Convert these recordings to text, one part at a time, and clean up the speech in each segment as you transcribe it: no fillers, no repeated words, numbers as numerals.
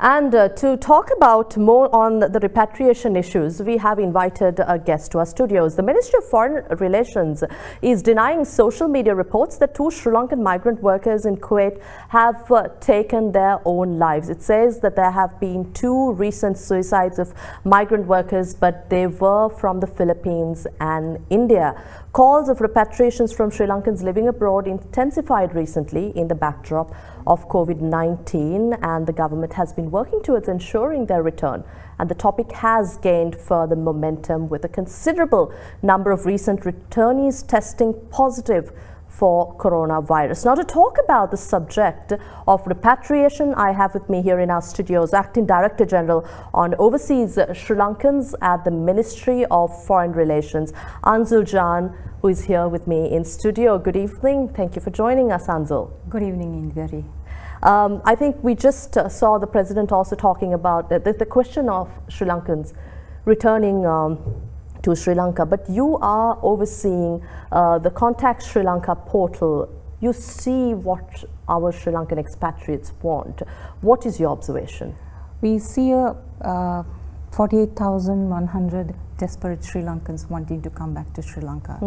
And to talk about more on the repatriation issues, we have invited a guest to our studios. The Ministry of Foreign Relations is denying social media reports that 2 Sri Lankan migrant workers in Kuwait have taken their own lives. It says that there have been 2 recent suicides of migrant workers, but they were from the Philippines and India. Calls of repatriations from Sri Lankans living abroad intensified recently in the backdrop of COVID-19, and the government has been working towards ensuring their return. And the topic has gained further momentum with a considerable number of recent returnees testing positive for coronavirus. Now, to talk about the subject of repatriation, I have with me here in our studios Acting Director General on Overseas Sri Lankans at the Ministry of Foreign Relations, Anzul Jhan, who is here with me in studio. Good evening. Thank you for joining us, Anzul. Good evening, Indveri. I think we just saw the President also talking about the question of Sri Lankans returning to Sri Lanka, but you are overseeing the Contact Sri Lanka portal. You see what our Sri Lankan expatriates want. What is your observation? We see 48,100 desperate Sri Lankans wanting to come back to Sri Lanka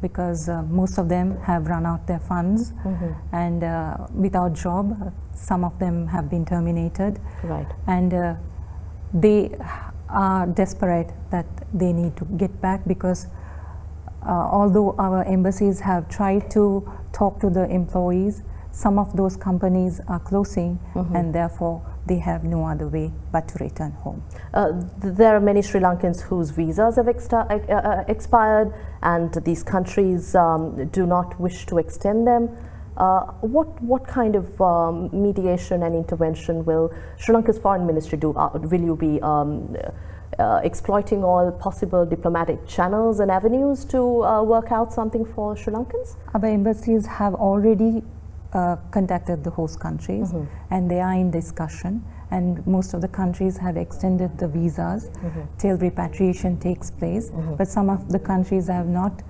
because most of them have run out their funds and without job, some of them have been terminated. Right. And they are desperate that they need to get back because although our embassies have tried to talk to the employees, some of those companies are closing and therefore they have no other way but to return home. There are many Sri Lankans whose visas have expired and these countries do not wish to extend them. What kind of mediation and intervention will Sri Lanka's Foreign Ministry do? Will you be exploiting all possible diplomatic channels and avenues to work out something for Sri Lankans? Our embassies have already contacted the host countries and they are in discussion, and most of the countries have extended the visas till repatriation takes place, but some of the countries have not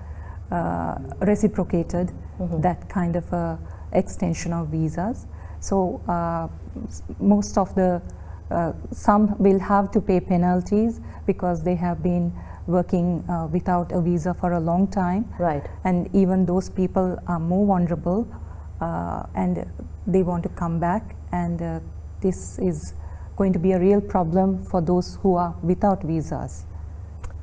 reciprocated that kind of extension of visas. So most of the some will have to pay penalties because they have been working without a visa for a long time. Right. And even those people are more vulnerable and they want to come back, and this is going to be a real problem for those who are without visas.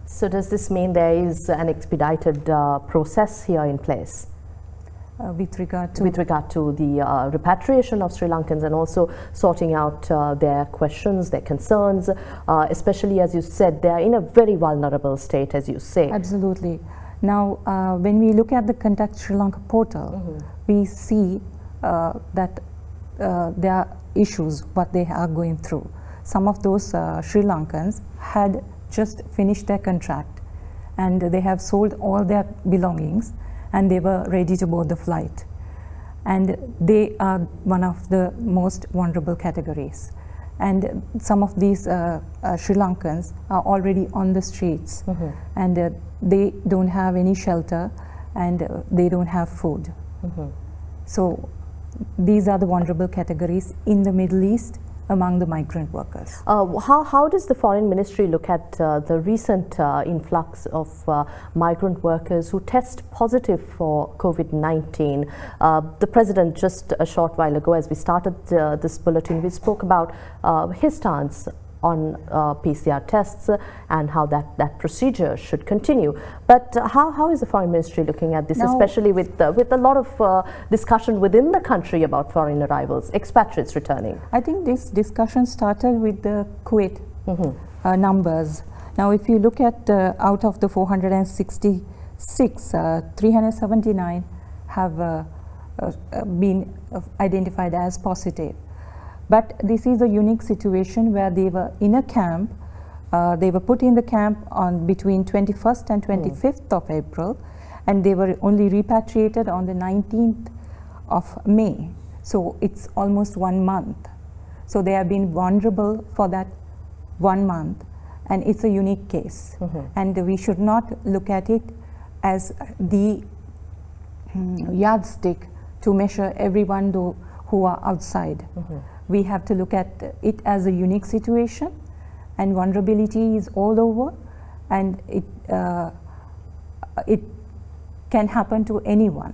So does this mean there is an expedited process here in place? With regard to the repatriation of Sri Lankans and also sorting out their questions, their concerns, especially as you said, they are in a very vulnerable state, as you say. Absolutely. Now, when we look at the Contact Sri Lanka portal, we see that there are issues what they are going through. Some of those Sri Lankans had just finished their contract and they have sold all their belongings and they were ready to board the flight. And they are one of the most vulnerable categories. And some of these Sri Lankans are already on the streets and they don't have any shelter and they don't have food. So these are the vulnerable categories in the Middle East among the migrant workers. How does the Foreign Ministry look at the recent influx of migrant workers who test positive for COVID-19? The President just a short while ago, as we started this bulletin, we spoke about his stance on PCR tests and how that procedure should continue. But how is the Foreign Ministry looking at this, now, especially with a lot of discussion within the country about foreign arrivals, expatriates returning? I think this discussion started with the Kuwait numbers. Now, if you look at out of the 466, 379 have been identified as positive. But this is a unique situation where they were in a camp. They were put in the camp on between 21st and 25th of April, and they were only repatriated on the 19th of May. So it's almost 1 month. So they have been vulnerable for that 1 month, and it's a unique case. And we should not look at it as the yardstick to measure everyone who are outside. we have to look at it as a unique situation, and vulnerability is all over, and it can happen to anyone.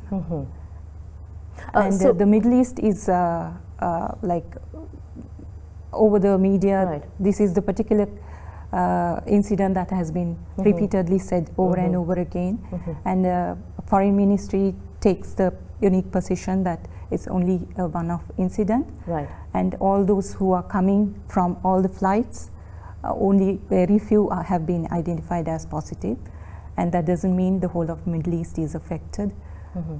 And so the Middle East is like over the media. Right. This is the particular incident that has been repeatedly said over and over again, and Foreign Ministry takes the unique position that it's only a one-off incident, Right. and all those who are coming from all the flights, only very few have been identified as positive, and that doesn't mean the whole of Middle East is affected.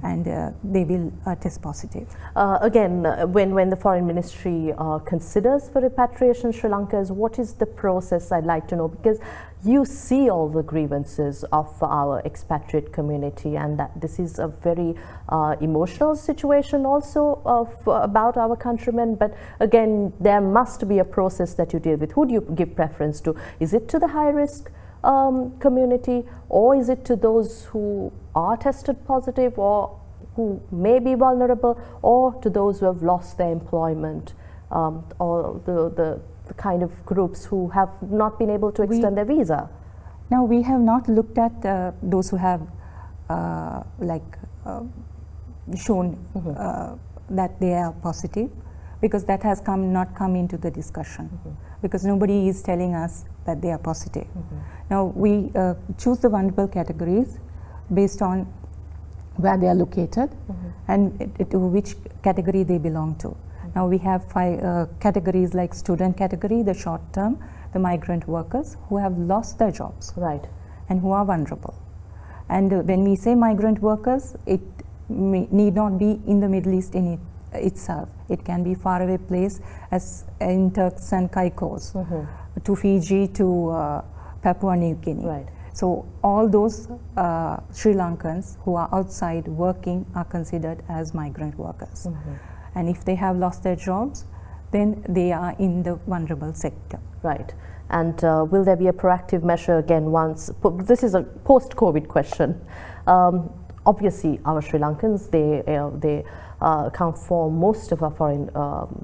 And they will test positive. Again, when the Foreign Ministry considers for repatriation Sri Lankans, what is the process? I'd like to know, because you see all the grievances of our expatriate community, and that this is a very emotional situation also about our countrymen. But again, there must be a process that you deal with. Who do you give preference to? Is it to the high risk community, or is it to those who are tested positive or who may be vulnerable, or to those who have lost their employment, or the kind of groups who have not been able to extend their visa? Now, we have not looked at those who have shown that they are positive, because that has not come into the discussion, because nobody is telling us that they are positive. Now, we choose the vulnerable categories based on where they are located and to which category they belong to. Now, we have 5 categories, like student category, the short term, the migrant workers who have lost their jobs, Right. and who are vulnerable. And when we say migrant workers, it need not be in the Middle East itself. It can be faraway place, as in Turks and Caicos, to Fiji, to Papua New Guinea. Right. So all those Sri Lankans who are outside working are considered as migrant workers. And if they have lost their jobs, then they are in the vulnerable sector. Right. And will there be a proactive measure again once, this is a post-COVID question. Obviously, our Sri Lankans, they account for most of our foreign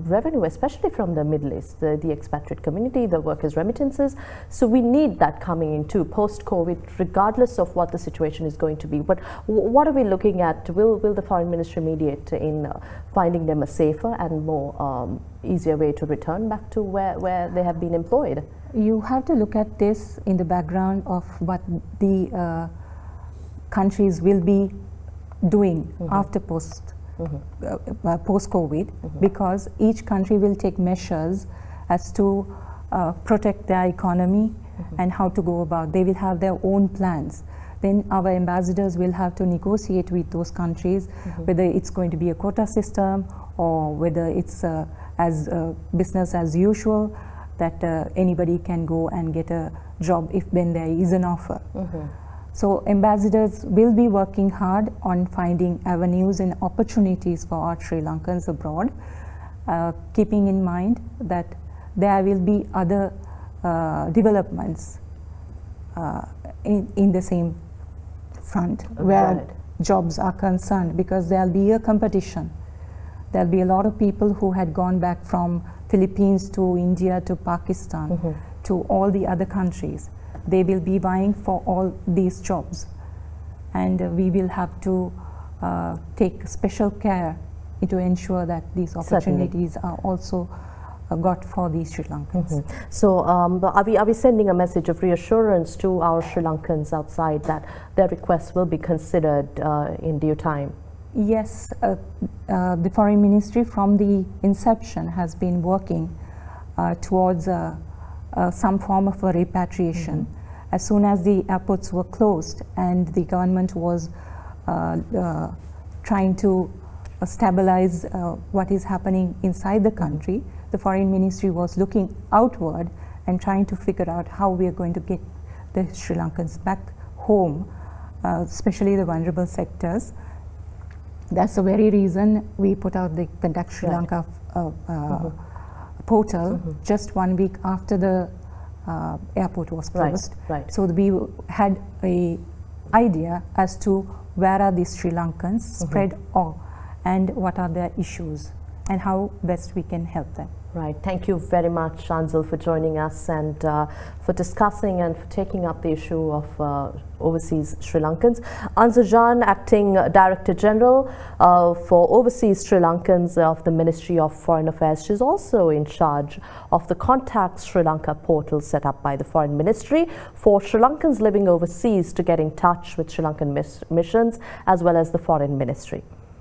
revenue, especially from the Middle East, the expatriate community, the workers' remittances. So we need that coming in too, post-COVID, regardless of what the situation is going to be. But what are we looking at? Will the Foreign Ministry mediate in finding them a safer and more easier way to return back to where they have been employed? You have to look at this in the background of what the countries will be doing after post-COVID, because each country will take measures as to protect their economy and how to go about. They will have their own plans. Then our ambassadors will have to negotiate with those countries whether it's going to be a quota system or whether it's as business as usual, that anybody can go and get a job when there is an offer. So ambassadors will be working hard on finding avenues and opportunities for our Sri Lankans abroad, keeping in mind that there will be other developments in the same front where jobs are concerned, because there will be a competition. There will be a lot of people who had gone back from Philippines to India to Pakistan to all the other countries. They will be vying for all these jobs, and we will have to take special care to ensure that these opportunities are also got for these Sri Lankans. So are we sending a message of reassurance to our Sri Lankans outside that their requests will be considered in due time? Yes, the Foreign Ministry from the inception has been working towards some form of a repatriation. As soon as the airports were closed and the government was trying to stabilize what is happening inside the country, the Foreign Ministry was looking outward and trying to figure out how we are going to get the Sri Lankans back home, especially the vulnerable sectors. That's the very reason we put out the Contact Sri Lanka portal just 1 week after the airport was closed. So we had a idea as to where are these Sri Lankans spread and what are their issues and how best we can help them. Right. Thank you very much, Anzul, for joining us and for discussing and for taking up the issue of overseas Sri Lankans. Anzul Jhan, Acting Director General for Overseas Sri Lankans of the Ministry of Foreign Affairs. She's also in charge of the Contact Sri Lanka portal set up by the Foreign Ministry for Sri Lankans living overseas to get in touch with Sri Lankan missions as well as the Foreign Ministry.